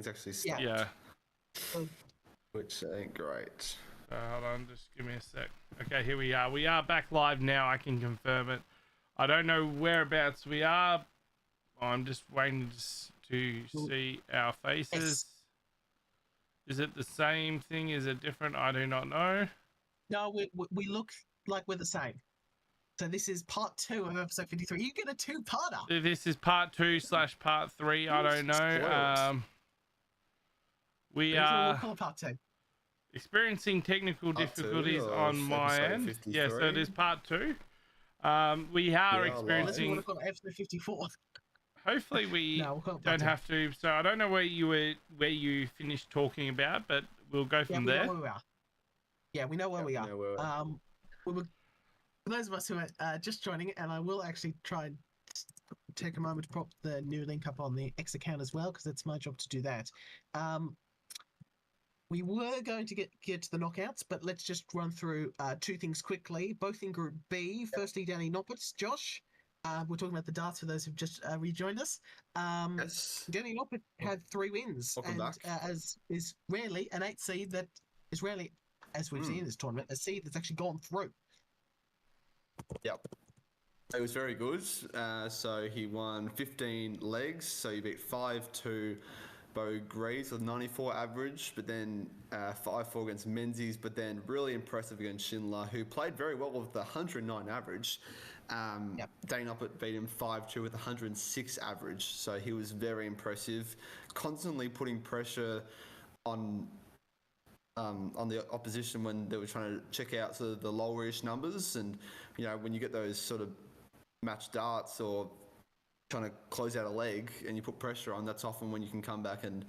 Everything's actually stopped. Yeah. Which ain't great. Hold on, just give me a sec. Okay, here we are. We are back live now. I can confirm it. I don't know whereabouts we are. I'm just waiting to see our faces. Is it the same thing? Is it different? I do not know. No, we look like we're the same. So this is part 2 of episode 53. You get a 2-parter. This is part 2/part 3. I don't know. We are part 2. experiencing technical difficulties on my end. 53? Yeah, so it is part 2. We are experiencing. Unless we want to call episode 54. Hopefully we don't have to. So I don't know where you finished talking about, but we'll go from there. We know where we are. For those of us who are just joining, and I will actually try and take a moment to prop the new link up on the X account as well, because it's my job to do that. We were going to get to the knockouts, but let's just run through 2 things quickly, both in Group B. Firstly, Danny Noppert, Josh. We're talking about the darts for those who've just rejoined us. Yes. Danny Noppert had 3 wins, as is rarely an 8 seed that is rarely, as we've seen in this tournament, a seed that's actually gone through. Yep. It was very good. So he won 15 legs. So he beat 5-2 Bo Greaves with 94 average, but then 5-4 against Menzies, but then really impressive against Schindler, who played very well with the 109 average. Dane Uppert beat him 5-2 with 106 average. So he was very impressive, constantly putting pressure on the opposition when they were trying to check out sort of the lowerish numbers. And, you know, when you get those sort of match darts or trying to close out a leg and you put pressure on, that's often when you can come back and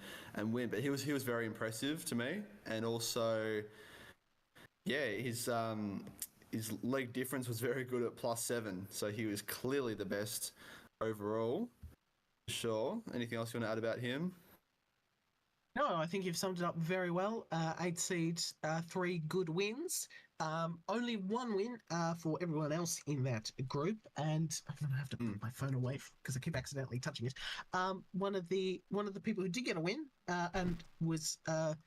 win. But he was very impressive to me. And also, his leg difference was very good at +7. So he was clearly the best overall. Sure. Anything else you want to add about him? No, I think you've summed it up very well. 8 seeds, 3 good wins. Only 1 win for everyone else in that group, and I'm gonna have to put my phone away because I keep accidentally touching it. One of the people who did get a win and was the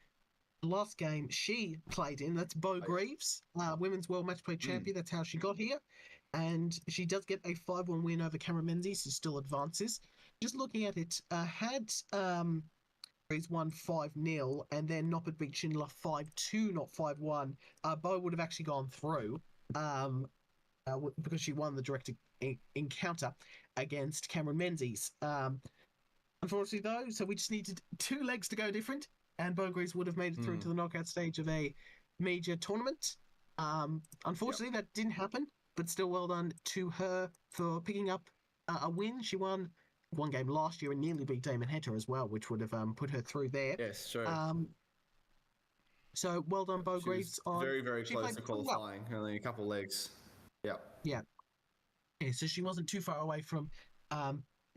last game she played in. That's Bo Greaves, Women's World Match Play Champion. That's how she got here, and she does get a 5-1 win over Cameron Menzies, who still advances. Just looking at it, had Greaves won 5-0, and then Noppert beat Schindler 5-2, not 5-1. Bo would have actually gone through because she won the direct encounter against Cameron Menzies. Unfortunately, though, so we just needed 2 legs to go different, and Bo Greaves would have made it through to the knockout stage of a major tournament. Unfortunately, that didn't happen, but still well done to her for picking up a win. She won 1 game last year and nearly beat Damon Hetter as well, which would have put her through there. Yes, sure. So well done, Bo Greaves. Very, very close to qualifying. Only a couple legs. Yeah. So she wasn't too far away from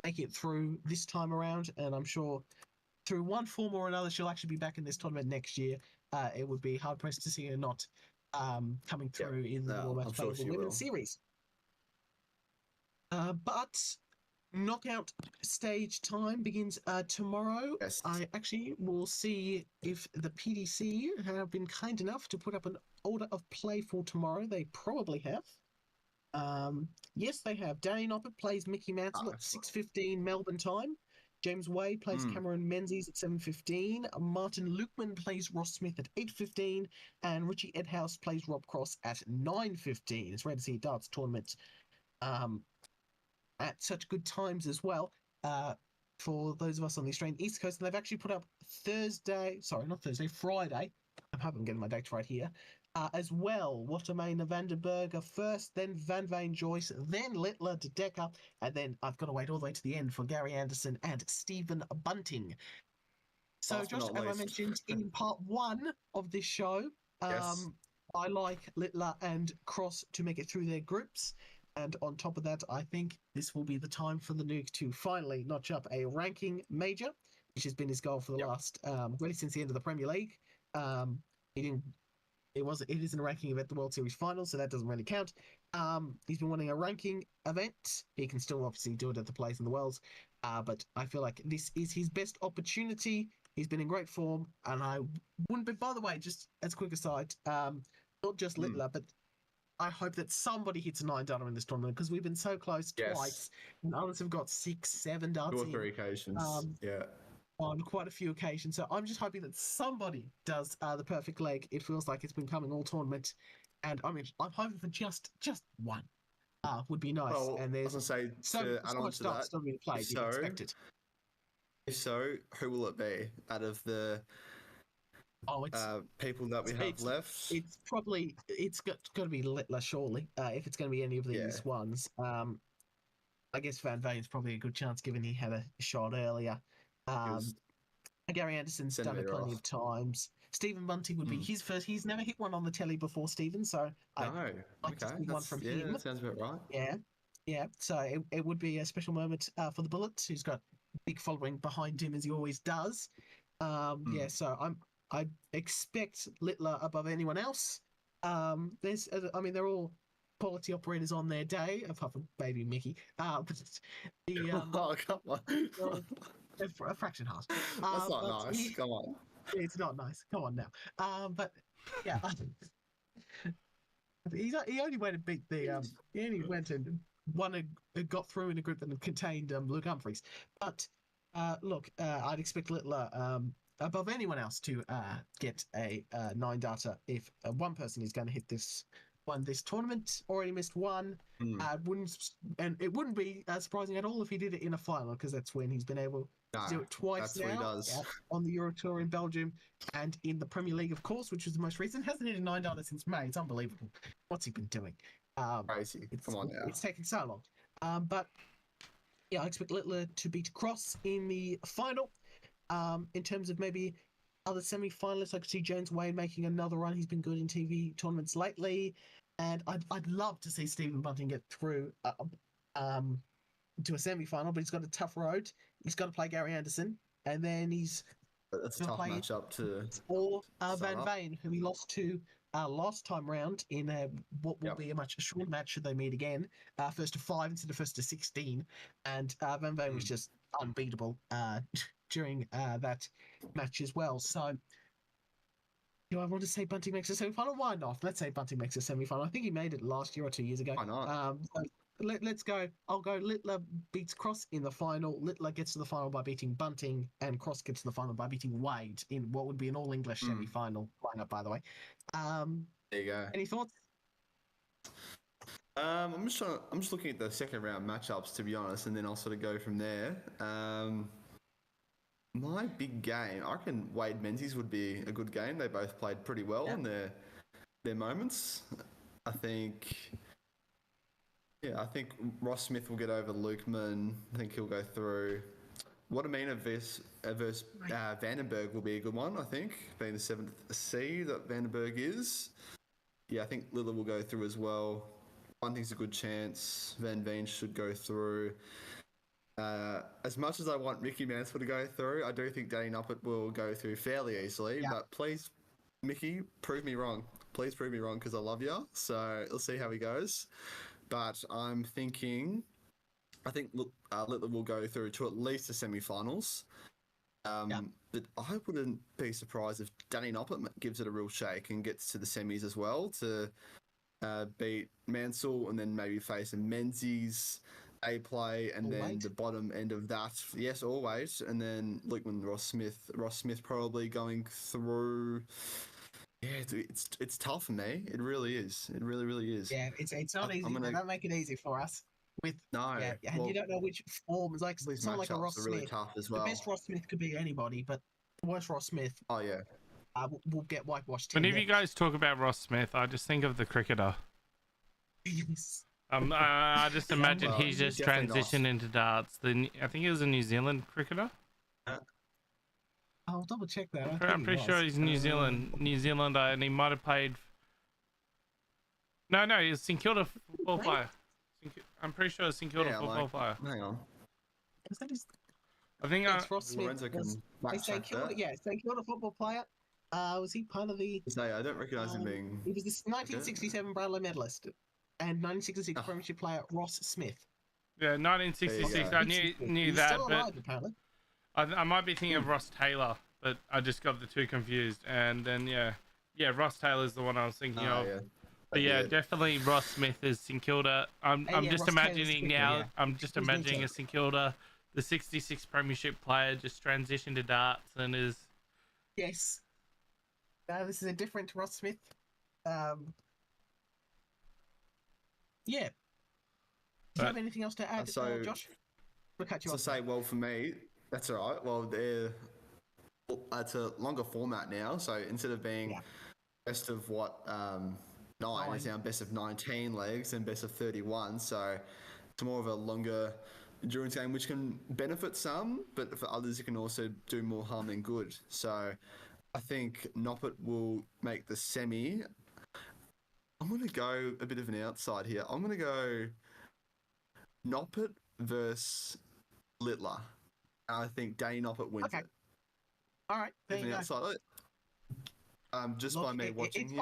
making it through this time around, and I'm sure through one form or another she'll actually be back in this tournament next year. It would be hard pressed to see her not coming through in the World Match Play Women's Series. But knockout stage time begins tomorrow. Yes. I actually will see if the PDC have been kind enough to put up an order of play for tomorrow. They probably have. Yes, they have. Danny Noppert plays Mickey Mantle at 6:15 Melbourne time. James Wade plays Cameron Menzies at 7:15. Martin Lukeman plays Ross Smith at 8:15. And Richie Edhouse plays Rob Cross at 9:15. It's rare to see a darts tournament at such good times as well for those of us on the Australian East Coast. And they've actually put up Friday. I hope I'm getting my dates right here. As well, Watermain Vandenberger first, then Van Veen Joyce, then Littler de Decker, and then I've got to wait all the way to the end for Gary Anderson and Stephen Bunting. So, Josh, as I mentioned in part 1 of this show, I like Littler and Cross to make it through their groups. And on top of that, I think this will be the time for the Nuke to finally notch up a ranking major, which has been his goal for the last, really since the end of the Premier League. It isn't a ranking event, the World Series final, so that doesn't really count. He's been wanting a ranking event. He can still obviously do it at the Plays in the Worlds, but I feel like this is his best opportunity He's been in great form, and I wouldn't be. By the way, just as a quick aside, not just Littler, but I hope that somebody hits 9 data in this tournament because we've been so close twice, and others have got 6, 7 darts 2 or in 3 occasions. on quite a few occasions. So I'm just hoping that somebody does the perfect leg. It feels like it's been coming all tournament, and I mean I'm hoping for just one. Would be nice. Well, and I was there's going to say, so to add on much to darts that, still being played. You expect it. if so, who will it be out of the Oh, it's people that we have left? It's probably got to be Littler surely. If it's going to be any of these ones, I guess Van Vane's probably a good chance given he had a shot earlier. Gary Anderson's done it plenty of times. Stephen Bunting would be his first. He's never hit one on the telly before, Stephen. So I'd like to see one from him. That sounds about right. Yeah. So it would be a special moment for the Bullets, who's got a big following behind him as he always does. Yeah. So I expect Littler above anyone else. They're all quality operators on their day, apart from baby Mickey. But the oh, come on. a fraction half. That's not nice. Come on. It's not nice. Come on now. But yeah, he only went and beat the. He only went and won and got through in a group that contained Luke Humphries. But look, I'd expect Littler above anyone else to get a 9 data if one person is going to hit this tournament. Already missed one. It wouldn't be surprising at all if he did it in a final, because that's when he's been able to do it twice now. What he does. On the Euro Tour in Belgium and in the Premier League, of course, which was the most recent. Hasn't hit a 9 data since May. It's unbelievable. What's he been doing? Crazy. Come on now. It's taken so long. But yeah, I expect Littler to beat Cross in the final. In terms of maybe other semi-finalists, I could see James Wade making another run. He's been good in TV tournaments lately, and I'd love to see Stephen Bunting get through to a semi-final, but he's got a tough road. He's got to play Gary Anderson, and then that's a tough matchup to. Or Van Veen, who he lost to last time round in what will be a much shorter match should they meet again. First to 5 instead of first to 16, and Van Veen was just unbeatable during that match as well. So, do I want to say Bunting makes a semi-final? Why not? Let's say Bunting makes a semi-final. I think he made it last year or 2 years ago. Why not? So let's go. I'll go Littler beats Cross in the final. Littler gets to the final by beating Bunting, and Cross gets to the final by beating Wade in what would be an all-English semi-final lineup, by the way. There you go. Any thoughts? I'm just looking at the second round matchups, to be honest, and then I'll sort of go from there. My big game, I reckon Wade Menzies would be a good game. They both played pretty well in their moments. I think Ross Smith will get over Lukeman. I think he'll go through. Watermina versus Vandenberg will be a good one, I think, being the 7th seed that Vandenberg is. Yeah, I think Lilla will go through as well. Bunting's a good chance. Van Veen should go through. As much as I want Mickey Mansfield to go through, I do think Danny Nuppet will go through fairly easily. But please, Mickey, prove me wrong. Please prove me wrong, because I love you. So let's see how he goes. But I'm thinking, I think Littler will go through to at least the semi-finals. But I wouldn't be surprised if Danny Noppert gives it a real shake and gets to the semis as well to beat Mansell and then maybe face a Menzies play and then the bottom end of that. Yes, always. And then Lukeman, Ross Smith probably going through. Yeah, it's tough for me. It really is. It really, really is. Yeah, it's not easy. They don't make it easy for us. And you don't know which form. It's like someone like a Ross Smith. Really tough as well. The best Ross Smith could be anybody, but the worst Ross Smith. Oh yeah. Will get whitewashed. Whenever you guys talk about Ross Smith, I just think of the cricketer. Yes. I just imagine he's just transitioned into darts. I think he was a New Zealand cricketer. I'll double check that. I'm pretty sure he's New Zealander, and he might have played. No, he's St Kilda football player. I'm pretty sure it's St Kilda football player. Hang on. Is that his... I think Ross Smith. St Kilda football player. Was he part of the? I don't recognise him being. He was the 1967 Brownlow medalist and 1966 Premiership player Ross Smith. Yeah, 1966. I knew He's that, still alive, but apparently. I might be thinking of Ross Taylor. but I just got the two confused. And then yeah, Ross Taylor's the one I was thinking of. Yeah. But yeah, definitely Ross Smith is St Kilda. I'm yeah, just Ross Taylor's imagining the now. kicker, I'm just He's imagining been a St Kilda, the '66 Premiership player, just transitioned to darts and is. Yes. This is a different Ross Smith. Yeah. Do you have anything else to add, Josh? We'll cut you off. Well, for me, that's all right. Well, it's a longer format now, so instead of being best of nine, it's now best of 19 legs and best of 31. So it's more of a longer endurance game, which can benefit some, but for others, it can also do more harm than good. So I think Noppet will make the semi. I'm going to go a bit of an outside here. I'm going to go Noppet versus Littler. I think Danny Noppet wins it. All right, there you go. Outside. Just by me watching him,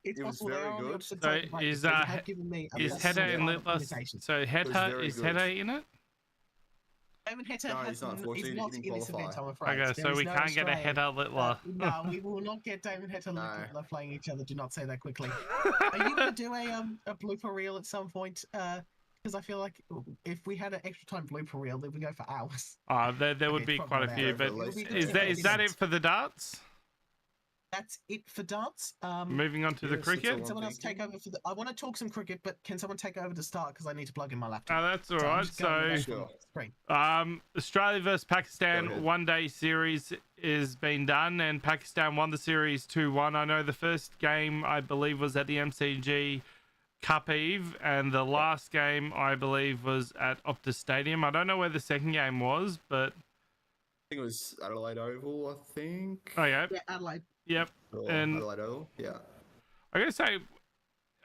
it's it was possible. very good. So is Hedda and Littler? So Hedda is Hedda in it? David Heta No, he's not, unfortunately. is not he didn't in this qualify. event, I'm afraid. Okay, so we can't get a Hedda Littler. No, we will not get David Heta and Littler playing each other. Do not say that quickly. Are you going to do a blooper reel at some point? Because I feel like if we had an extra time blooper reel, then we go for hours. There would be quite a few, but is that it for the darts? That's it for darts. Moving on to the cricket. Can someone else take over for the? I want to talk some cricket, but can someone take over to start because I need to plug in my laptop. Oh, that's all right. So, Australia versus Pakistan one-day series is being done, and Pakistan won the series 2-1. I know the first game I believe was at the MCG Cup Eve, and the last game I believe was at Optus Stadium. I don't know where the second game was, but I think it was Adelaide Oval. I think. Oh yeah. Yeah, Adelaide. Yep. And Adelaide Oval. Yeah. I gotta say,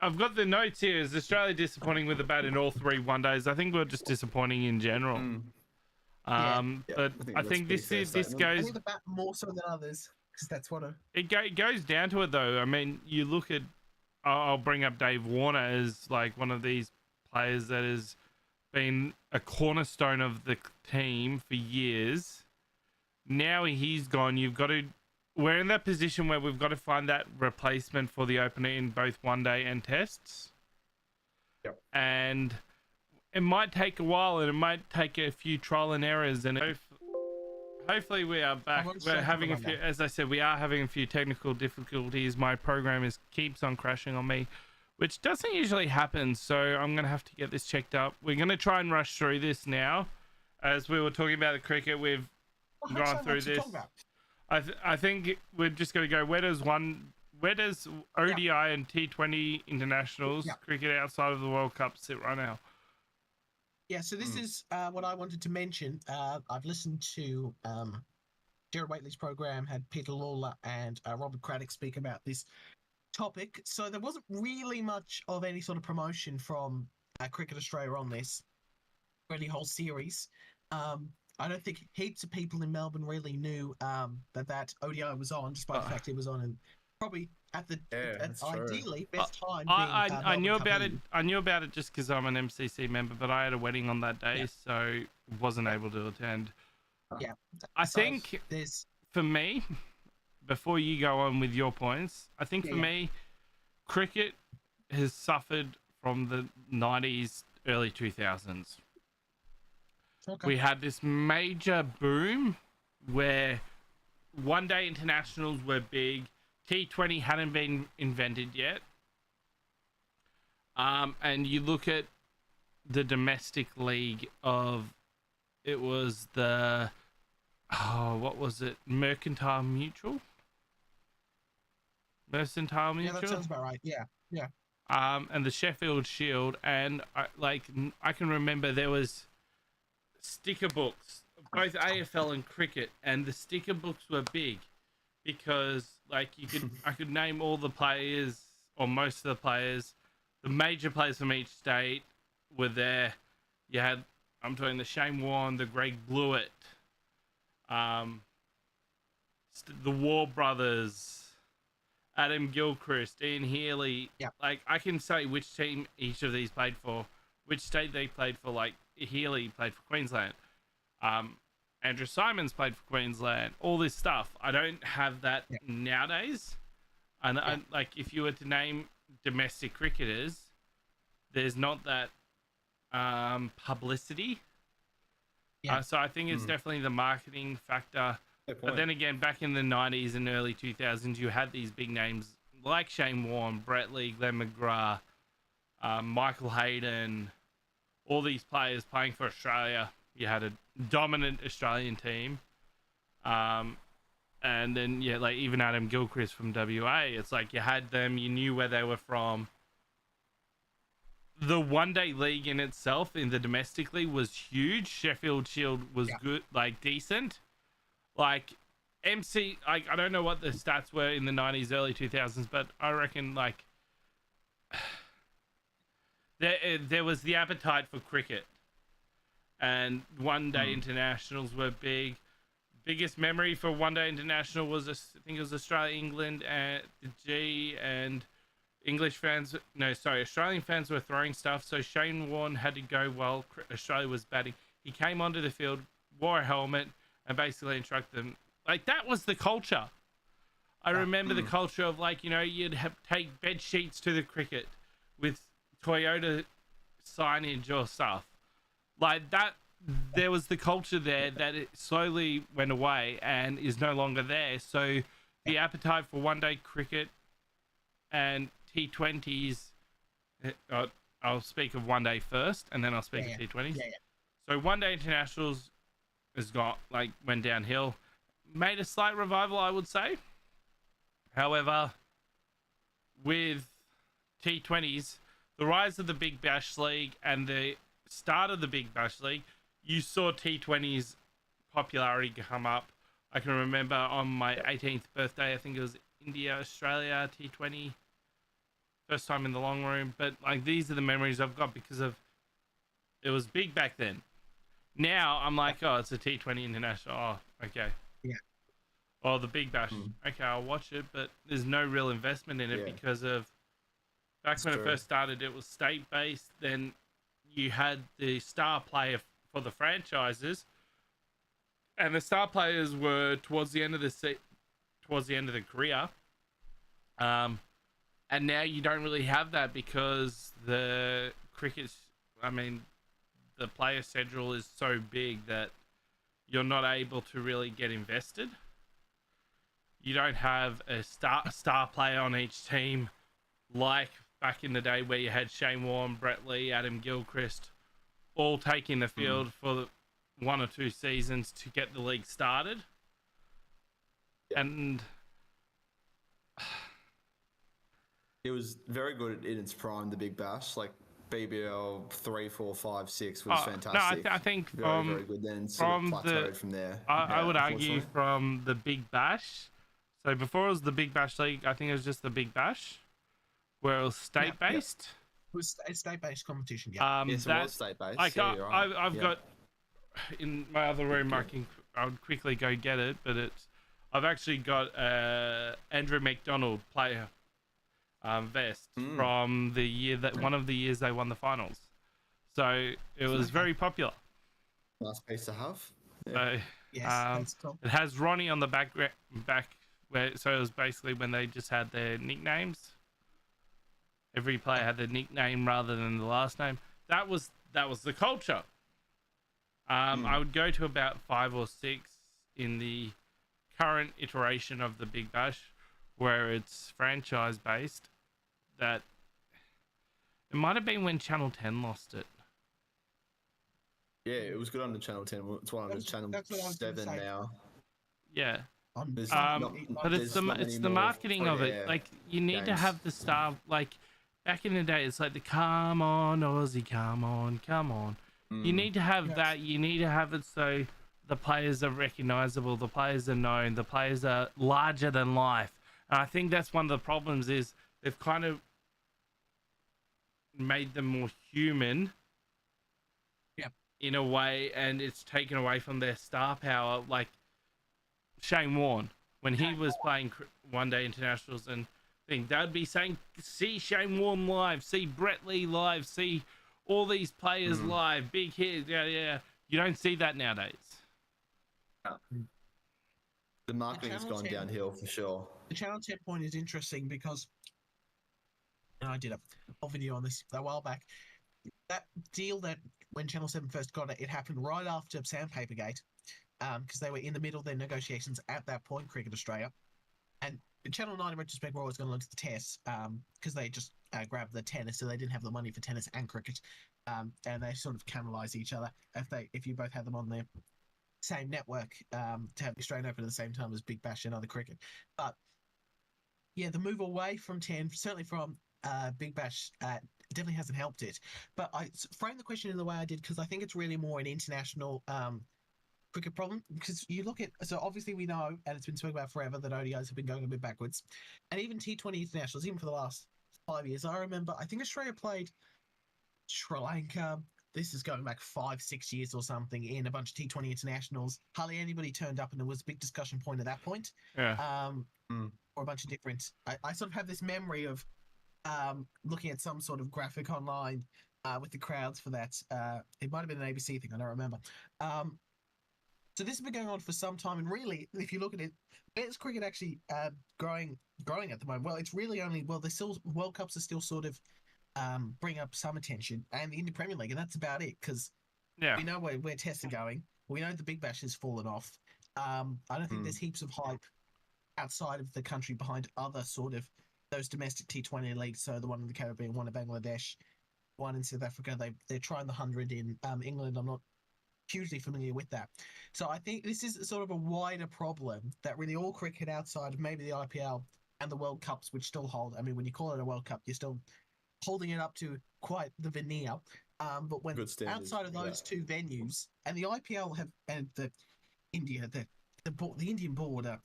I've got the notes here. Is Australia disappointing with the bat in all three one days? I think we're just disappointing in general. But I think this goes. I think the bat more so than others because that's what it goes down to it though. I mean, you look at. I'll bring up Dave Warner as like one of these players that has been a cornerstone of the team for years. Now he's gone. We're in that position where we've got to find that replacement for the opener in both one day and tests. Yep. And it might take a while, and it might take a few trial and errors. And hopefully we are back. We're having a few, as I said, we are having a few technical difficulties. My program keeps on crashing on me, which doesn't usually happen. So I'm going to have to get this checked up. We're going to try and rush through this now. As we were talking about the cricket, we've gone through this. I think we're just going to go. Where does ODI and T20 internationals cricket outside of the World Cup sit right now? Yeah, so this is what I wanted to mention. I've listened to Jared Waitley's program, had Peter Lawler and Robert Craddock speak about this topic. So there wasn't really much of any sort of promotion from Cricket Australia on this, really whole series. I don't think heaps of people in Melbourne really knew that ODI was on, despite the fact it was on, and probably at the ideally best time. I knew about it. I knew about it just because I'm an MCC member, but I had a wedding on that day, so wasn't able to attend. Yeah, I think for me, before you go on with your points, I think for me, cricket has suffered from the 90s, early 2000s. Okay. We had this major boom where one-day internationals were big. T20 hadn't been invented yet. And you look at the domestic league it was the, what was it? Mercantile Mutual? Yeah, that sounds about right. Yeah. And the Sheffield Shield. And I can remember there was sticker books, both AFL and cricket, and the sticker books were big because I could name all the players or most of the players. The major players from each state were there. I'm talking the Shane Warne, the Greg Blewett, the War Brothers, Adam Gilchrist, Ian Healy. Yeah. I can say which team each of these played for, which state they played for. Healy played for Queensland. Andrew Simons played for Queensland. All this stuff. I don't have that nowadays. And like, if you were to name domestic cricketers, there's not that publicity. So I think it's definitely the marketing factor. But then again, back in the 90s and early 2000s, you had these big names like Shane Warne, Brett Lee, Glenn McGrath, Michael Hayden, all these players playing for Australia. You had a dominant Australian team. And then, like even Adam Gilchrist from WA, it's like you had them, you knew where they were from. The one-day league in itself, in the domestic league, was huge. Sheffield Shield was good, like decent. Like MC, like I don't know what the stats were in the 90s, early 2000s, but I reckon like there was the appetite for cricket, and one-day internationals were big. Biggest memory for one-day international was I think it was Australia, England, and the G, and English fans. No, sorry, Australian fans were throwing stuff. So Shane Warne had to go while Australia was batting. He came onto the field, wore a helmet, and basically instructed them. Like that was the culture. I remember the culture of like you'd take bed sheets to the cricket with Toyota signage or stuff like that. There was the culture there that it slowly went away and is no longer there. So the appetite for one-day cricket and T20s, I'll speak of one-day first, and then I'll speak of T20s. So one-day internationals went downhill, made a slight revival, I would say. However, with T20s, the rise of the Big Bash League and the start of the Big Bash League, you saw T20's popularity come up. I can remember on my 18th birthday, I think it was India, Australia, T20, first time in the long room. But like these are the memories I've got because of it was big back then. Now I'm like, oh, it's a T20 international. Oh, okay. Yeah. Oh, the Big Bash. Okay, I'll watch it, but there's no real investment in it because of back when it first started, it was state based. Then you had the star player for the franchises, and the star players were towards the end of the career. And now you don't really have that because the the player schedule is so big that you're not able to really get invested. You don't have a star player on each team like back in the day where you had Shane Warne, Brett Lee, Adam Gilchrist, all taking the field for 1 or 2 seasons to get the league started. And it was very good in its prime, the Big Bash. Like BBL 3, 4, 5, 6 was fantastic. No, I think very good. Then sort of plateaued from there. I would argue from the Big Bash. So before it was the Big Bash League, I think it was just the Big Bash, where it was state-based. It was a state-based competition, Yes, it was state-based. Like, I've got in my other room. I would quickly go get it, but I've actually got Andrew McDonald player vest from the year that one of the years they won the finals. So it was very popular. Nice piece to have. So that's cool. it has Ronnie on the back where. So it was basically when they just had their nicknames. Every player had the nickname rather than the last name. That was the culture. I would go to about 5 or 6 in the current iteration of the Big Bash, where it's franchise based. That it might have been when Channel 10 lost it. Yeah, it was good on the Channel 10. It's one on the Channel 7 now. Yeah. But it's the marketing of it. Like you need to have the star. Like back in the day, it's like the come on Aussie, come on. You need to have that. You need to have it so the players are recognizable, the players are known, the players are larger than life. And I think that's one of the problems is they've kind of made them more human in a way, and it's taken away from their star power. Like Shane Warne, when he was playing one-day internationals and thing, they'd be saying, see Shane Warne live, see Brett Lee live, see all these players live, big hits. Yeah. You don't see that nowadays. The marketing's Channel gone 10 downhill for sure. The Channel 10 point is interesting because, and I did a whole video on this a while back. That deal that when Channel 7 first got it, it happened right after Sandpapergate, because they were in the middle of their negotiations at that point, Cricket Australia. And Channel 9, in retrospect, were always going to look at the tests, because they just grabbed the tennis, so they didn't have the money for tennis and cricket. And they sort of cannibalized each other if you both had them on their same network, to have the Australian Open at the same time as Big Bash and other cricket. But yeah, the move away from 10, certainly from Big Bash, definitely hasn't helped it. But I framed the question in the way I did because I think it's really more an international cricket problem. Because you look at, so obviously we know, and it's been spoken about forever, that ODIs have been going a bit backwards. And even T20 internationals, even for the last 5 years, I remember, I think Australia played Sri Lanka. This is going back 5-6 years or something in a bunch of T20 internationals. Hardly anybody turned up, and there was a big discussion point at that point. Yeah. Or a bunch of different. I sort of have this memory of looking at some sort of graphic online with the crowds for that. It might have been an ABC thing. I don't remember. So this has been going on for some time, and really, if you look at it, where's cricket actually growing at the moment? Well, it's really only there's still World Cups are still sort of bring up some attention, and the Indian Premier League, and that's about it because we know where tests are going. We know the Big Bash has fallen off. I don't think there's heaps of hype outside of the country behind other sort of those domestic T20 leagues. So the one in the Caribbean, one in Bangladesh, one in South Africa. They're trying the 100 in England. I'm not hugely familiar with that. So I think this is sort of a wider problem that really all cricket outside of maybe the IPL and the World Cups, which still hold. I mean, when you call it a World Cup, you're still holding it up to quite the veneer. But when outside of those two venues, and the IPL and the India, the Indian board are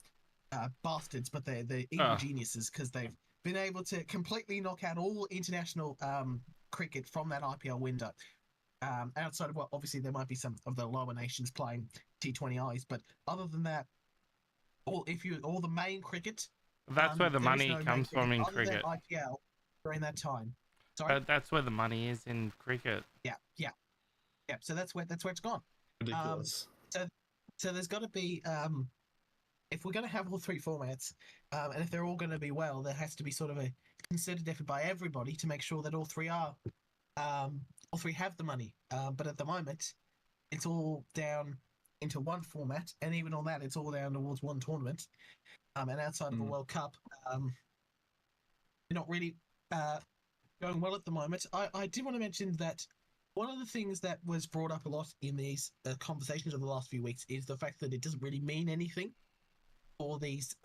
bastards, but they're evil geniuses because they've been able to completely knock out all international cricket from that IPL window. Outside of obviously there might be some of the lower nations playing T20Is, but other than that, all the main cricket. That's where the money comes from in cricket. IPL during that time. Sorry? That's where the money is in cricket. Yeah. So that's where it's gone. Ridiculous. So there's got to be if we're going to have all three formats, and if they're all going to be well, there has to be sort of a concerted effort by everybody to make sure that all three have the money. But at the moment, it's all down into one format, and even on that, it's all down towards one tournament. And outside of a World Cup, not really going well at the moment. I did want to mention that one of the things that was brought up a lot in these conversations of the last few weeks is the fact that it doesn't really mean anything for these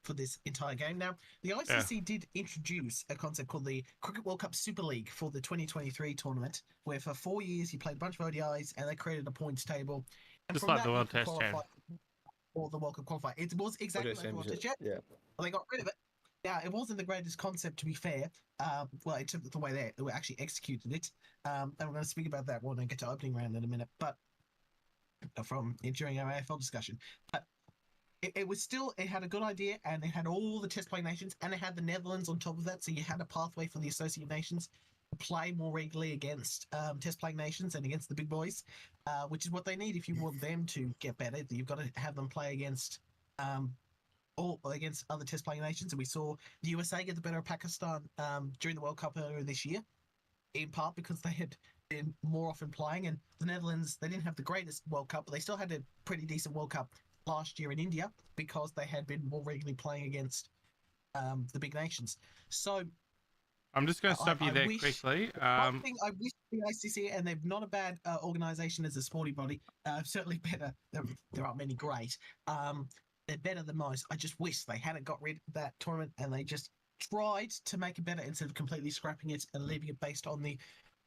for this entire game. Now, the ICC did introduce a concept called the Cricket World Cup Super League for the 2023 tournament, where for 4 years you played a bunch of ODIs and they created a points table. And just like the World Test Championship. Or the World Cup qualifier. It was exactly like the World Test Championship. Yeah. Well, they got rid of it. Now, it wasn't the greatest concept, to be fair. Well, it took the way they actually executed it. And we're going to speak about that when I get to opening round in a minute. But during our AFL discussion. But it was still, it had a good idea, and it had all the test play nations, and it had the Netherlands on top of that. So you had a pathway for the associate nations to play more regularly against test playing nations and against the big boys, which is what they need if you want them to get better. You've got to have them play against against other test playing nations. And we saw the USA get the better of Pakistan during the World Cup earlier this year, in part because they had been more often playing. And the Netherlands, they didn't have the greatest World Cup, but they still had a pretty decent World Cup last year in India because they had been more regularly playing against the big nations. So I'm just going to stop you there quickly. One thing I wish the ICC, and they're not a bad organisation as a sporting body, certainly better. There aren't many great. They're better than most. I just wish they hadn't got rid of that tournament and they just tried to make it better instead of completely scrapping it and leaving it based on the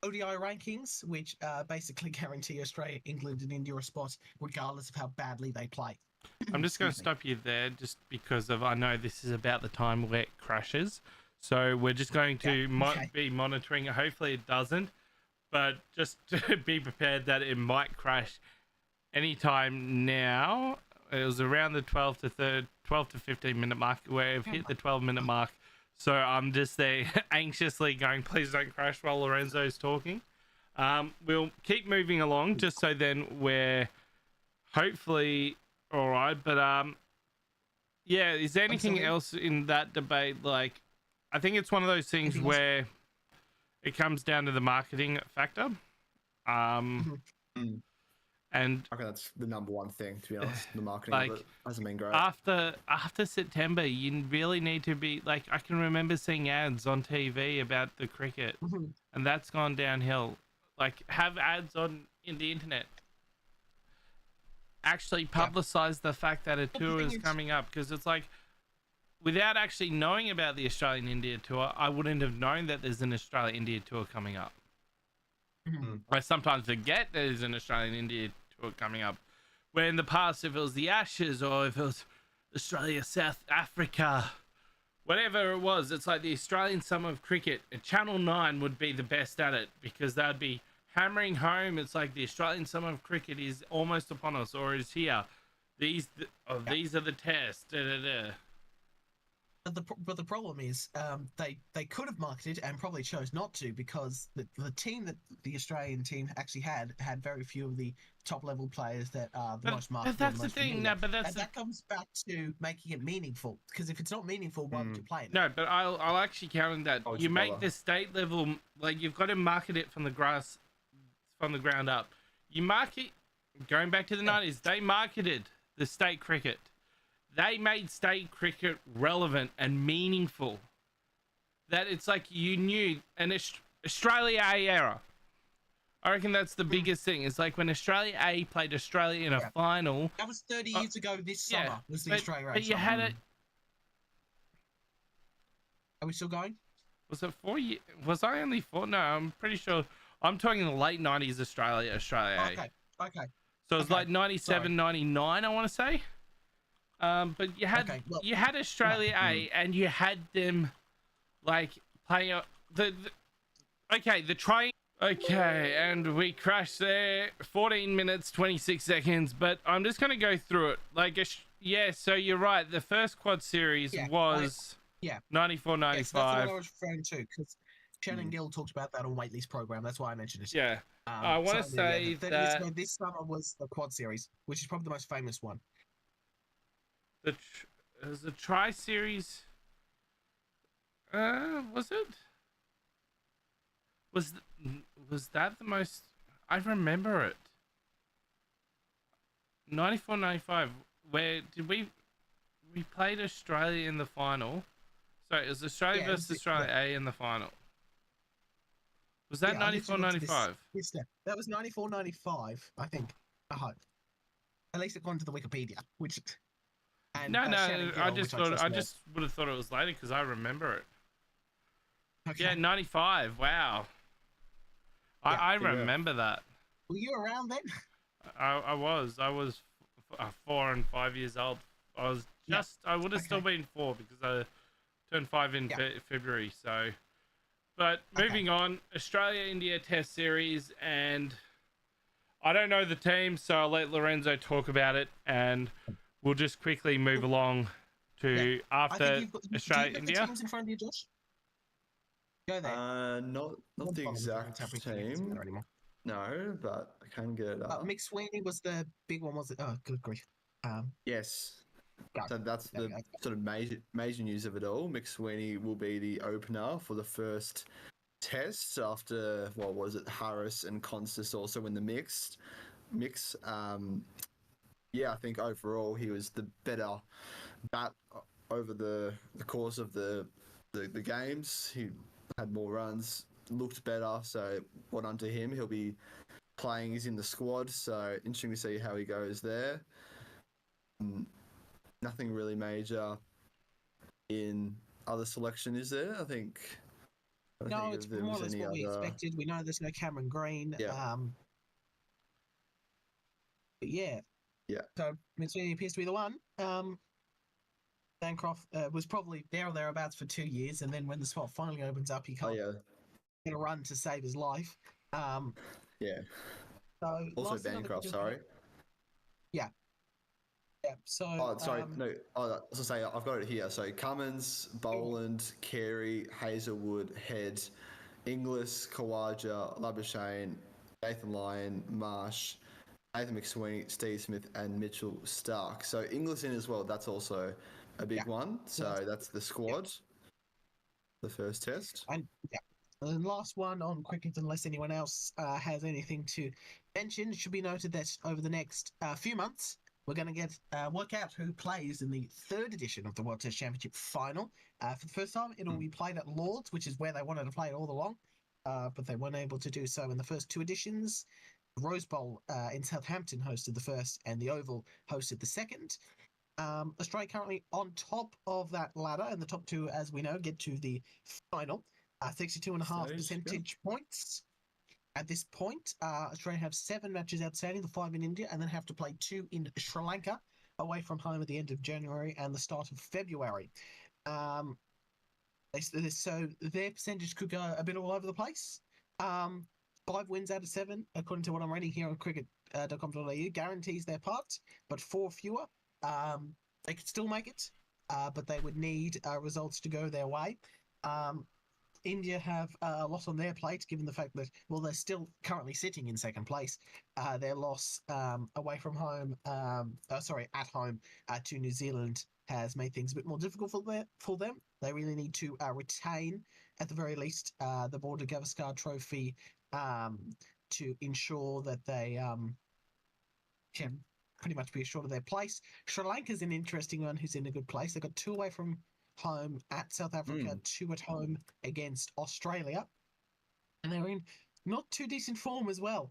ODI rankings, which basically guarantee Australia, England, and India a spot regardless of how badly they play. I'm just going to stop you there just because I know this is about the time where it crashes. So we're just going to be monitoring it. Hopefully it doesn't, but just to be prepared that it might crash anytime now. It was around the 12 to 15 minute mark where we've hit the 12-minute mark. So I'm just there anxiously going, please don't crash while Lorenzo's talking. We'll keep moving along just so then we're hopefully all right, but yeah. Is there anything sorry? else in that debate? Like, I think it's one of those things Anything else? where it comes down to the marketing factor. Mhm. Mm. And I think that's the number one thing, to be honest. The marketing of like it hasn't been great. after September, you really need to be like. I can remember seeing ads on TV about the cricket, Mhm. and that's gone downhill. Like, have ads on in the internet. Actually Yeah. publicize the fact that a But the tour thing is is- coming up, because it's like, without actually knowing about the Australian India tour, I wouldn't have known that there's an Australia India tour coming up. Mhm. I sometimes forget there's an Australian India tour coming up. Where in the past, if it was the Ashes or if it was Australia, South Africa, whatever it was, it's like the Australian Summer of Cricket, and Channel 9 would be the best at it, because they'd be hammering home. It's like the Australian Summer of Cricket is almost upon us, or is here. These are the tests. Da, da, da. But the problem is, they could have marketed and probably chose not to, because the team that the Australian team actually had very few of the top level players that are the most marketable. But that's and the most thing. familiar. No, but that's And that comes back to making it meaningful. Because if it's not meaningful, why would you play it? no. But I'll actually counter that. Why would You you make bother? the state level, like, you've got to market it from the ground up. You market, going back to the 90s, they marketed the state cricket. They made state cricket relevant and meaningful. That it's like you knew an Australia A era. I reckon that's the biggest thing. It's like when Australia A played Australia in a final. That was 30 years ago this summer, was the Australia But you had it. Are we still going? Was it 4 years? Was I only 4? No, I'm pretty sure. I'm talking the late 90s Australia A. Okay. So it was like 97, 99, I want to say. But you had Australia A, and you had them like playing the trying. Okay, and we crashed there. 14 minutes 26 seconds. But I'm just gonna go through it. Like, yeah. So you're right. The first quad series was 94, 95. Yes, that's what I was referring to, because Shannon Gill talked about that on Waitley's program. That's why I mentioned it. Yeah. I want to say the 30 years that ago this summer was the quad series, which is probably the most famous one. the Tri Series. Was it? Was that the most? I remember it. 94, 95. Where did we played Australia in the final? Sorry, it was Australia versus Australia A in the final. Was that 94, 95? That was 94, 95, I think. I hope. At least according to the Wikipedia, which. And, No, Gill, I just would have thought it was later, because I remember it. Okay. Yeah, 95. Wow. I remember that. Were you around then? I was 4 and 5 years old. I was just I would have still been 4, because I turned 5 in February. So, but moving on, Australia India Test Series, and I don't know the team, so I'll let Lorenzo talk about it, and we'll just quickly move along to after Australia India. The teams in front of you, Josh? Go there. Not the exact team. No, but I can get it up. Mick Sweeney was the big one, was it? Oh, good grief. Yes. So that's the sort of major news of it all. Mick Sweeney will be the opener for the first test after, what was it, Harris and Constas also in the mix. I think overall he was the better bat over the course of the games. He had more runs, looked better, so well done to him. He'll be playing, he's in the squad, so interesting to see how he goes there. Nothing really major in other selection, is there? I think. No, it's more or less what we expected. We know there's no Cameron Green. Yeah. But yeah. So Sweeney appears to be the one. Bancroft was probably there or thereabouts for 2 years, and then when the spot finally opens up, he can't get a run to save his life. So also Bancroft, sorry. Yeah. So. I was gonna say I've got it here. So Cummins, Boland, Carey, Hazelwood, Head, Inglis, Kawaja, Labuschagne, Nathan Lyon, Marsh, Nathan McSweeney, Steve Smith, and Mitchell Stark. So Inglis in as well. That's also a big one. So that's the squad. The first test. And yeah. And the last one on cricket, unless anyone else has anything to mention, it should be noted that over the next few months, we're going to get work out who plays in the third edition of the World Test Championship final. For the first time, it'll be played at Lords, which is where they wanted to play it all along, but they weren't able to do so in the first two editions. Rose Bowl in Southampton hosted the first, and the Oval hosted the second. Australia currently on top of that ladder, and the top two, as we know, get to the final. 62.5 percentage points. At this point, Australia have 7 matches outstanding, the 5 in India, and then have to play 2 in Sri Lanka, away from home at the end of January and the start of February. So their percentage could go a bit all over the place. 5 wins out of 7, according to what I'm reading here on cricket.com.au, guarantees their part, but 4 fewer. They could still make it, but they would need results to go their way. India have a lot on their plate, given the fact that, well, they're still currently sitting in second place. Their loss away from home, at home to New Zealand has made things a bit more difficult for them. They really need to retain, at the very least, the Border Gavaskar Trophy to ensure that they can pretty much be assured of their place. Sri Lanka's an interesting one who's in a good place. They've got 2 away from home at South Africa, 2 at home against Australia, and they're in not too decent form as well.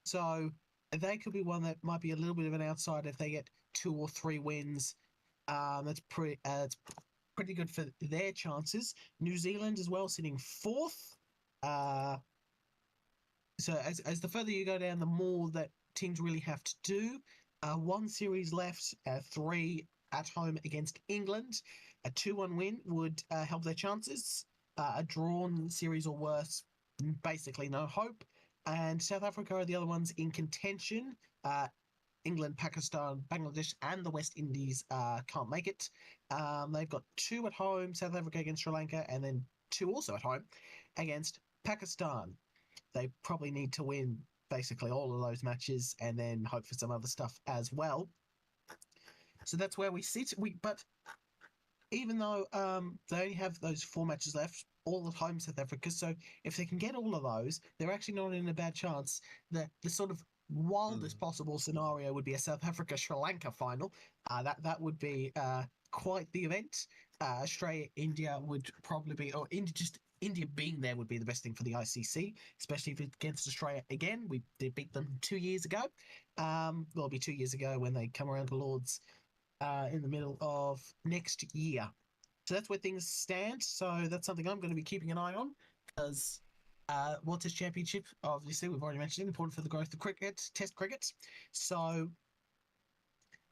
So they could be one that might be a little bit of an outsider if they get 2 or 3 wins. That's pretty good for their chances. New Zealand as well, sitting 4th. So as the further you go down, the more that teams really have to do. 1 series left, 3 at home against England. A 2-1 win would help their chances. A drawn series or worse, basically no hope. And South Africa are the other ones in contention. England, Pakistan, Bangladesh, and the West Indies can't make it. They've got 2 at home, South Africa against Sri Lanka, and then 2 also at home against Pakistan. They probably need to win basically all of those matches and then hope for some other stuff as well. So that's where we sit. But even though they only have those 4 matches left, all at home South Africa, so if they can get all of those, they're actually not in a bad chance. The sort of wildest possible scenario would be a South Africa-Sri Lanka final. That would be quite the event. Australia, India would probably be, or India being there would be the best thing for the ICC, especially if it's against Australia again. We did beat them 2 years ago. It'll be 2 years ago when they come around to Lords in the middle of next year. So that's where things stand. So that's something I'm going to be keeping an eye on, because World Test Championship, obviously, we've already mentioned it, important for the growth of cricket, Test cricket. So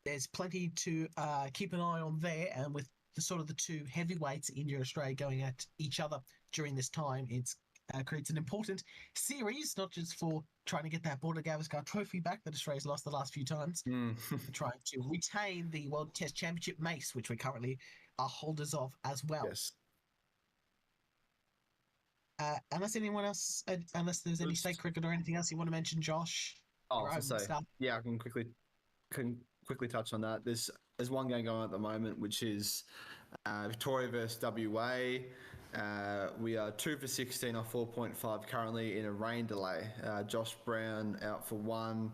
there's plenty to keep an eye on there, and with the sort of the 2 heavyweights, India and Australia, going at each other during this time, it's creates an important series, not just for trying to get that Border Gavaskar Trophy back that Australia's lost the last few times, trying to retain the World Test Championship mace, which we currently are holders of as well. Yes. Unless anyone else, unless there's any state cricket or anything else you want to mention, Josh. I can quickly touch on that. There's one game going on at the moment, which is Victoria versus WA. We are 2 for 16 off 4.5 currently in a rain delay. Josh Brown out for 1.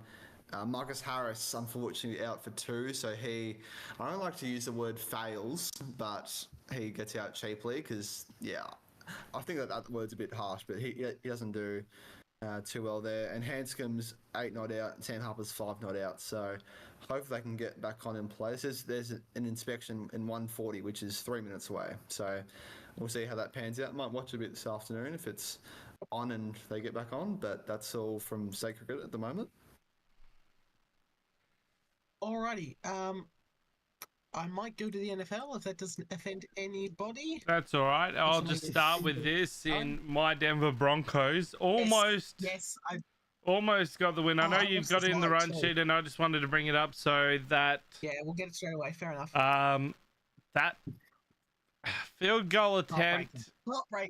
Marcus Harris, unfortunately, out for 2. So I don't like to use the word fails, but he gets out cheaply because, I think that word's a bit harsh, but he doesn't do too well there. And Hanscom's 8 not out, and Sam Harper's 5 not out. So hopefully they can get back on in place. There's an inspection in 140, which is 3 minutes away. So we'll see how that pans out. Might watch a bit this afternoon if it's on and they get back on. But that's all from state cricket at the moment. Alrighty. I might go to the NFL if that doesn't offend anybody. That's all right. I'll just start with this. In my Denver Broncos, almost got the win. I know you've got it in the run sheet, and I just wanted to bring it up so that... Yeah, we'll get it straight away. Fair enough. That field goal attempt,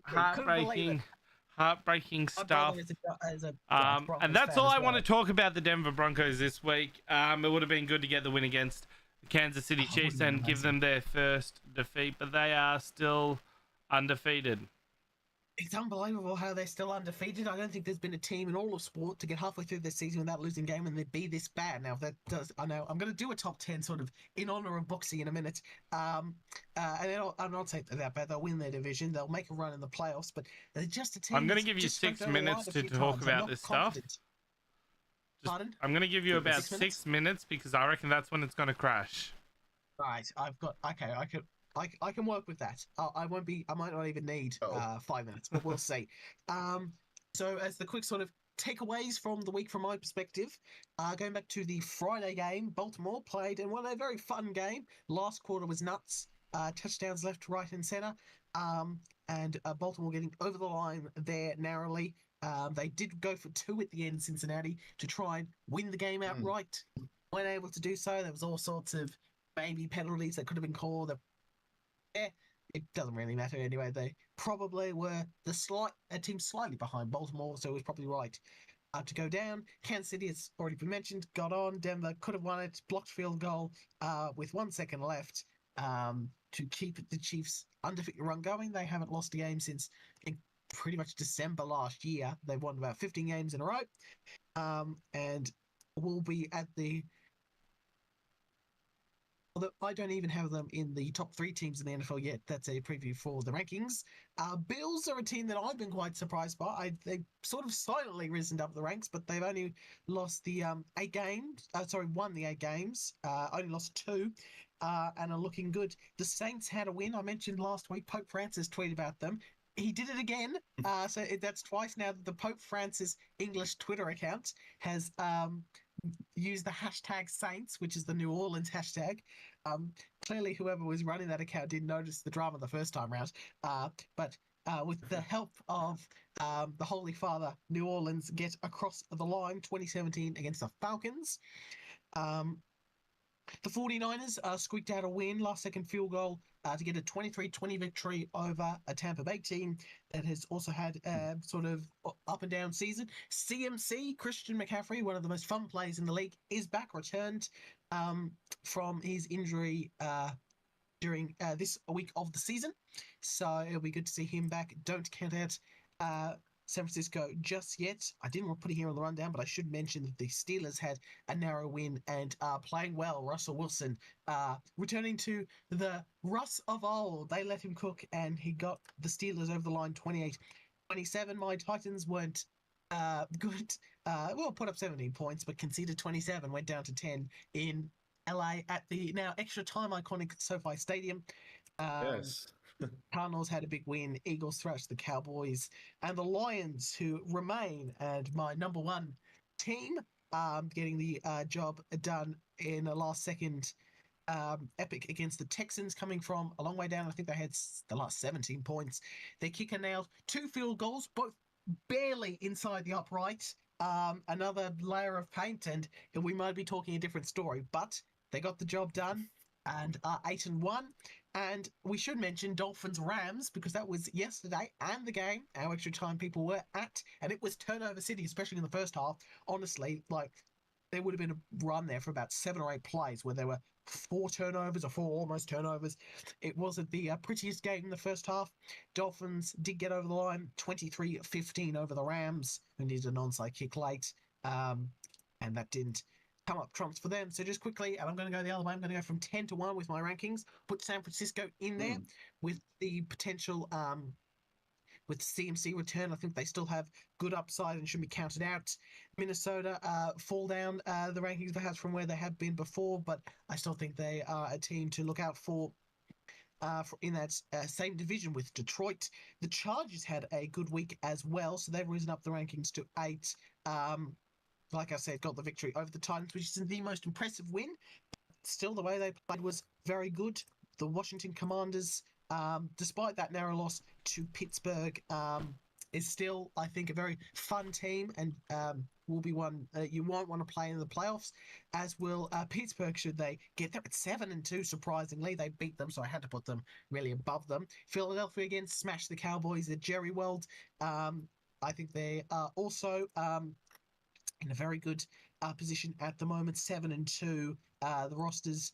heartbreaking. heartbreaking My stuff. brother is a Broncos And that's fan all as I want to well. talk about the Denver Broncos this week. It would have been good to get the win against the Kansas City Oh, it would've Chiefs been and give amazing. them their first defeat, but they are still undefeated. It's unbelievable how they're still undefeated. I don't think there's been a team in all of sport to get halfway through their season without losing a game and they'd be this bad. Now, if that does, I know I'm going to do a top 10 sort of in honor of boxing in a minute. And I'll take that bad. They'll win their division. They'll make a run in the playoffs, but they're just a team I'm going to that's give you just scraped 6 over the minutes line a to few talk times. I'm about not this stuff. confident. Pardon? I'm going to give you about 6 minutes? 6 minutes because I reckon that's when it's going to crash. Right, I've got okay. I can work with that. I won't be. I might not even need 5 minutes, but we'll see. So as the quick sort of takeaways from the week, from my perspective, going back to the Friday game, Baltimore played and won a very fun game. Last quarter was nuts. Touchdowns left, right, and center. And Baltimore getting over the line there narrowly. They did go for 2 at the end, Cincinnati, to try and win the game outright. Weren't able to do so. There was all sorts of maybe penalties that could have been called. It doesn't really matter anyway. They probably were a team slightly behind Baltimore, so it was probably right to go down. Kansas City, has already been mentioned, got on. Denver could have won it. Blocked field goal with 1 second left to keep the Chiefs' undefeated run going. They haven't lost a game since pretty much December last year. They've won about 15 games in a row, and will be at the. Although I don't even have them in the top 3 teams in the NFL yet. That's a preview for the rankings. Bills are a team that I've been quite surprised by. They've sort of silently risen up the ranks, but they've only lost the 8 games. Won the 8 games. Only lost 2. And are looking good. The Saints had a win. I mentioned last week. Pope Francis tweeted about them. He did it again. That's twice now that the Pope Francis English Twitter account has used the hashtag Saints, which is the New Orleans hashtag. Clearly, whoever was running that account didn't notice the drama the first time round. But with the help of the Holy Father, New Orleans get across the line 2017 against the Falcons. The 49ers squeaked out a win, last-second field goal to get a 23-20 victory over a Tampa Bay team that has also had a sort of up-and-down season. CMC, Christian McCaffrey, one of the most fun players in the league, is back, returned from his injury during this week of the season. So it'll be good to see him back. Don't count out San Francisco just yet. I didn't want to put it here on the rundown, but I should mention that the Steelers had a narrow win and playing well. Russell Wilson returning to the Russ of old. They let him cook and he got the Steelers over the line 28-27. My Titans weren't good. Put up 17 points, but conceded 27, went down to 10 in LA at the now extra time iconic SoFi Stadium. Yes. Cardinals had a big win. Eagles thrashed the Cowboys, and the Lions, who remain and my number 1 team, getting the job done in a last-second epic against the Texans, coming from a long way down. I think they had the last 17 points. Their kicker nailed 2 field goals, both barely inside the upright. Another layer of paint, and we might be talking a different story, but they got the job done and are 8-1. And we should mention Dolphins-Rams because that was yesterday and the game our extra time people were at, and it was turnover city, especially in the first half. Honestly, there would have been a run there for about 7 or 8 plays where there were 4 turnovers or 4 almost turnovers. It wasn't the prettiest game in the first half. Dolphins did get over the line 23-15 over the Rams, who needed an onside kick late, and that didn't come up trumps for them. So just quickly, and I'm going to go the other way. I'm going to go from 10-1 with my rankings. Put San Francisco in there with the potential with CMC return. I think they still have good upside and should be counted out. Minnesota fall down the rankings perhaps from where they have been before, but I still think they are a team to look out for in that same division with Detroit. The Chargers had a good week as well, so they've risen up the rankings to 8. Like I said, got the victory over the Titans, which is the most impressive win. Still, the way they played was very good. The Washington Commanders, despite that narrow loss to Pittsburgh, is still, I think, a very fun team and will be one you won't want to play in the playoffs, as will Pittsburgh should they get there at 7-2. Surprisingly, they beat them, so I had to put them really above them. Philadelphia again smashed the Cowboys at Jerry World. I think they are also in a very good position at the moment. 7-2. The roster's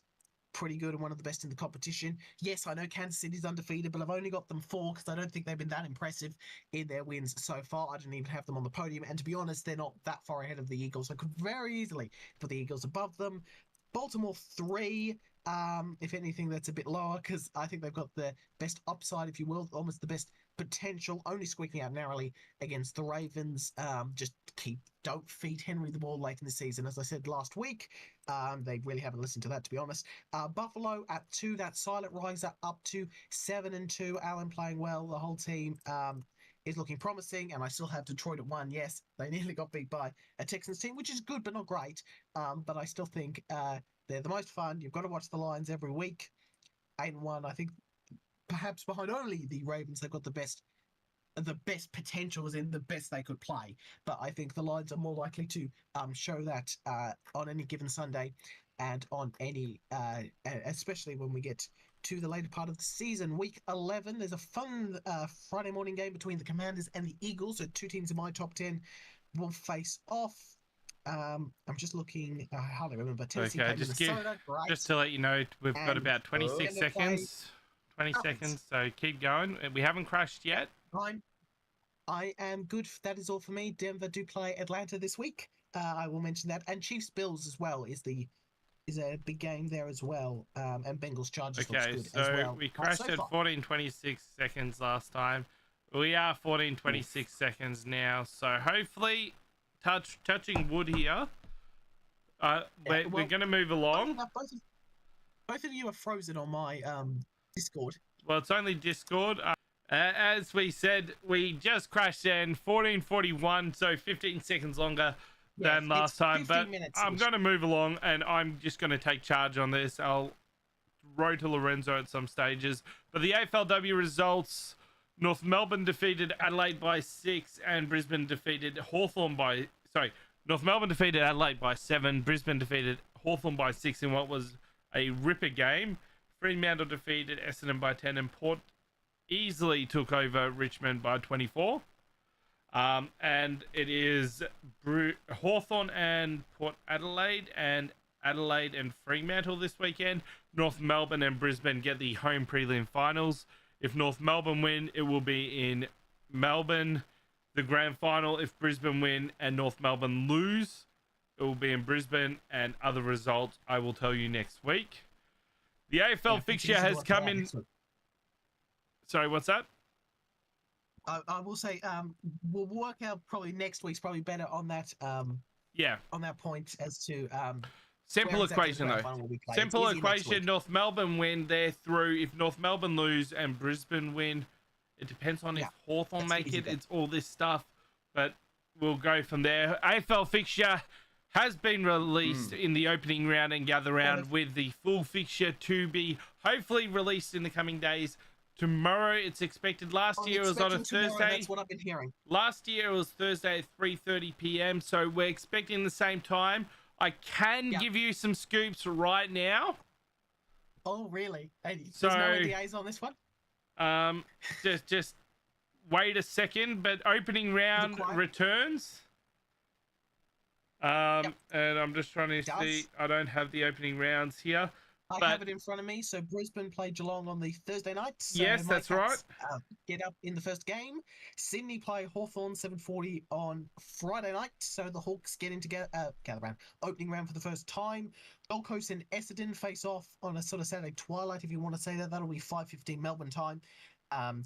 pretty good and one of the best in the competition. Yes, I know Kansas City's undefeated, but I've only got them 4 because I don't think they've been that impressive in their wins so far. I don't even have them on the podium, and to be honest, they're not that far ahead of the Eagles. I could very easily put the Eagles above them. Baltimore 3. If anything, that's a bit lower because I think they've got the best upside, if you will, almost the best potential, only squeaking out narrowly against the Ravens. Just don't feed Henry the ball late in the season. As I said last week, they really haven't listened to that, to be honest. Buffalo at 2, that silent riser up to 7-2. Allen playing well, the whole team is looking promising, and I still have Detroit at 1. Yes, they nearly got beat by a Texans team, which is good but not great. But I still think they're the most fun. You've got to watch the Lions every week. 8-1, I think, perhaps behind only the Ravens, they've got the best potential, as in the best they could play. But I think the Lions are more likely to show that on any given Sunday, and on any, especially when we get to the later part of the season. Week 11, there's a fun Friday morning game between the Commanders and the Eagles. So 2 teams in my top 10 will face off. I'm just looking. I hardly remember. Tennessee Okay, played Minnesota. just to let you know, we've got And about 26 seconds. 20 seconds, so keep going. We haven't crashed yet. I am good. That is all for me. Denver do play Atlanta this week. I will mention that, and Chiefs Bills as well is a big game there as well. And Bengals Chargers looks good as well. We crashed so at far. 14:26 seconds last time. We are 14:26 seconds now, so hopefully, touching wood here. We're going to move along. Both of you are frozen on my Discord. Well, it's only Discord. As we said, we just crashed in 14:41, so 15 seconds longer than last time. But I'm going to move along, and I'm just going to take charge on this. I'll row to Lorenzo at some stages. But the AFLW results: North Melbourne defeated Adelaide by 6, and Brisbane defeated Hawthorn by... Sorry, North Melbourne defeated Adelaide by 7, Brisbane defeated Hawthorn by 6 in what was a ripper game. Fremantle defeated Essendon by 10, and Port easily took over Richmond by 24. And it is Hawthorn and Port Adelaide, and Adelaide and Fremantle this weekend. North Melbourne and Brisbane get the home prelim finals. If North Melbourne win, it will be in Melbourne. The grand final, if Brisbane win and North Melbourne lose, it will be in Brisbane. And other results I will tell you next week. The AFL fixture has come in. Sorry, what's that? I will say we'll work out probably next week's probably better on that. Yeah. On that point as to simple equation though. Simple equation. North Melbourne win, they're through. If North Melbourne lose and Brisbane win, it depends on if Hawthorn make it. It's all this stuff, but we'll go from there. AFL fixture has been released in the opening round and gather round, with the full fixture to be hopefully released in the coming days. Tomorrow it's expected. Last year it was on a Thursday. That's what I've been hearing. Last year it was Thursday at 3:30 p.m. So we're expecting the same time. I can give you some scoops right now. Oh, really? Hey, there's no NDAs on this one? Just wait a second. But opening round returns. And I'm just trying to see. I don't have the opening rounds here. I have it in front of me. So Brisbane played Geelong on the Thursday night. So yes, that's right. Get up in the first game. Sydney play Hawthorn 7:40 on Friday night. So the Hawks get into gather round, opening round for the first time. Gold Coast and Essendon face off on a sort of Saturday twilight, if you want to say that. That'll be 5:15 Melbourne time.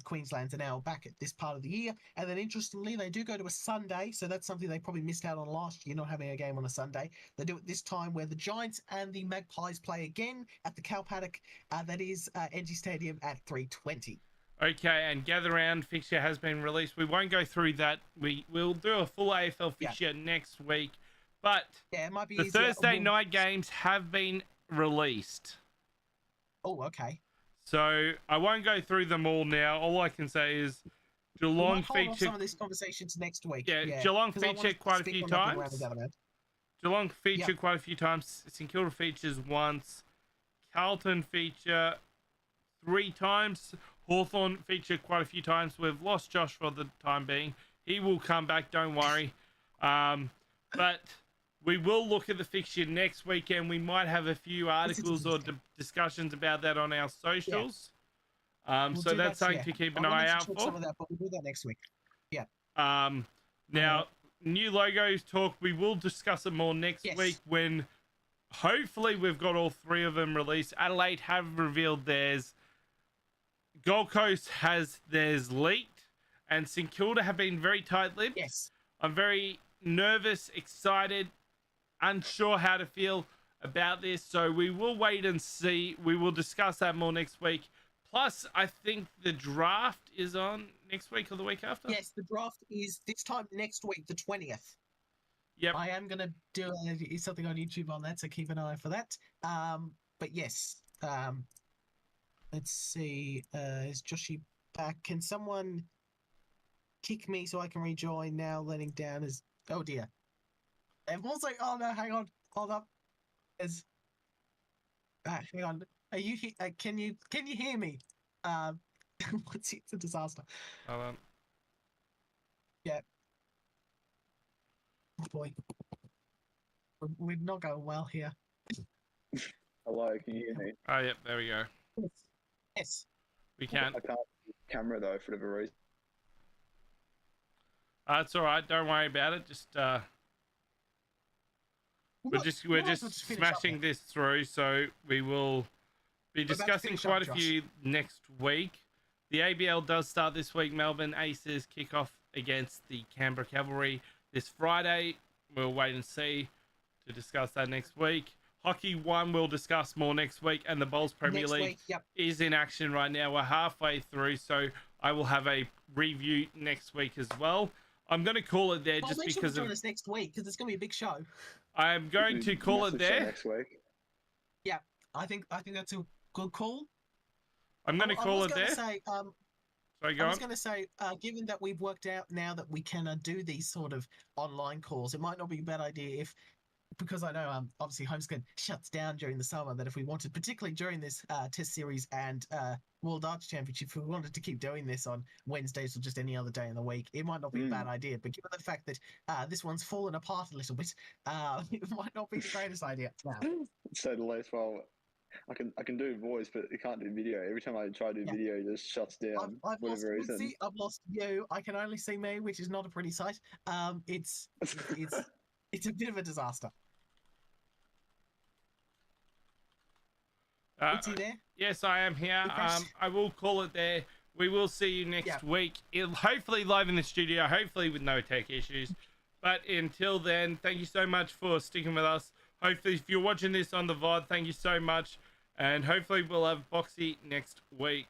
Queensland's are now back at this part of the year, and then interestingly they do go to a Sunday, so that's something they probably missed out on last year, not having a game on a Sunday. They do it this time, where the Giants and the Magpies play again at the Cow Paddock, that is NG Stadium at 3:20. Okay, and gather round fixture has been released. We won't go through that. We'll do a full AFL fixture next week, but it might be the Thursday night games have been released. Oh, okay. So I won't go through them all now. All I can say is Geelong featured some of these conversations next week. Yeah, Geelong featured quite a few times. Geelong featured quite a few times. St Kilda features once. Carlton feature 3 times. Hawthorn featured quite a few times. We've lost Josh for the time being. He will come back, don't worry. But we will look at the fixture next weekend. We might have a few articles or discussions about that on our socials. We'll so that's that, something to keep an I'm eye gonna out check for. some of that, but we'll do that next week. Yeah. Now, new logos talk, we will discuss it more next week when hopefully we've got all three of them released. Adelaide have revealed theirs. Gold Coast has theirs leaked. And St Kilda have been very tight-lipped. Yes. I'm very nervous, excited, unsure how to feel about this. So we will wait and see. We will discuss that more next week. Plus, I think the draft is on next week or the week after. Yes, the draft is this time next week, the 20th. Yep. I am going to do something on YouTube on that, so keep an eye for that. But yes, let's see. Is Joshy back? Can someone kick me so I can rejoin now? Letting down is... Oh, dear. Everyone's like, oh, no, hang on. Hold up. Hang on. Are you can you hear me? It's a disaster. Hold on. Yeah. Oh boy. We're not going well here. Hello, can you hear me? Oh, yep, there we go. Yes. We can. I can't see the camera though for whatever reason. It's all right. Don't worry about it. Just we're just smashing this through, so we will be discussing quite a few next week. The ABL does start this week. Melbourne Aces kick off against the Canberra Cavalry this Friday. We'll wait and see to discuss that next week. Hockey 1 we'll discuss more next week, and the Bowls Premier League is in action right now. We're halfway through, so I will have a review next week as well. I'm going to call it there just because of us next week, because it's going to be a big show. I'm going to call it there next week. Yeah, I think that's a good call. I'm going to call it there. Sorry, go I was going to say, given that we've worked out now that we can do these sort of online calls, it might not be a bad idea if, because I know obviously Homeskin shuts down during the summer, that if we wanted, particularly during this Test Series and World Arts Championship, if we wanted to keep doing this on Wednesdays or just any other day in the week, it might not be a bad idea. But given the fact that this one's fallen apart a little bit, it might not be the greatest idea. Now. So the least, well, I can do voice, but I can't do video. Every time I try to do video, it just shuts down. I've for lost whatever reason. Woodsy, I've lost you. I can only see me, which is not a pretty sight. It's a bit of a disaster. Is he there? Yes, I am here. I will call it there. We will see you next week. Hopefully live in the studio, hopefully with no tech issues. But until then, thank you so much for sticking with us. Hopefully, if you're watching this on the VOD, thank you so much. And hopefully we'll have Boxy next week.